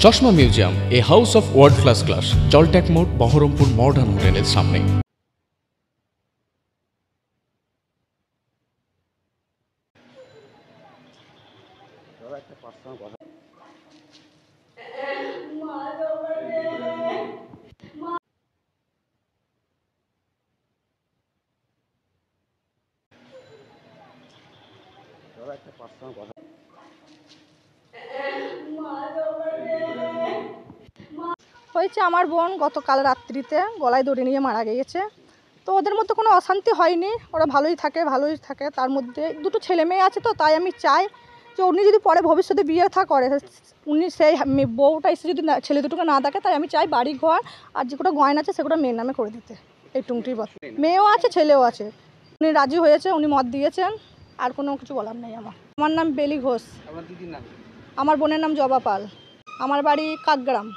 চশমা museum, a house of world class, জলট্যাক মোড়, বহরমপুর মডার্ন হোটেলের সামনে। হয়েছে আমার বোন গতকাল রাত্রিতে গলায় দড়ি নিয়ে মারা গিয়েছে। তো ওদের মধ্যে কোনো অশান্তি হয়নি, ওরা ভালোই থাকে। তার মধ্যে দুটো ছেলে মেয়ে আছে, তো তাই আমি চাই যে উনি যদি পরে ভবিষ্যতে বিয়ে করে, উনি সেই বউটা এসে যদি ছেলে দুটোকে না দেখে, তাই আমি চাই বাড়ি ঘর আর যে কোনো গয়না আছে সেগুলো মেয়ের নামে করে দিতে। এই টুংটির বল, মেয়েও আছে ছেলেও আছে। উনি রাজি হয়েছে, উনি মত দিয়েছেন, আর কোনো কিছু বলার নেই। আমার নাম বেলি ঘোষ। আমার বোনের নাম জবা পাল। আমার বাড়ি কাকগ্রাম।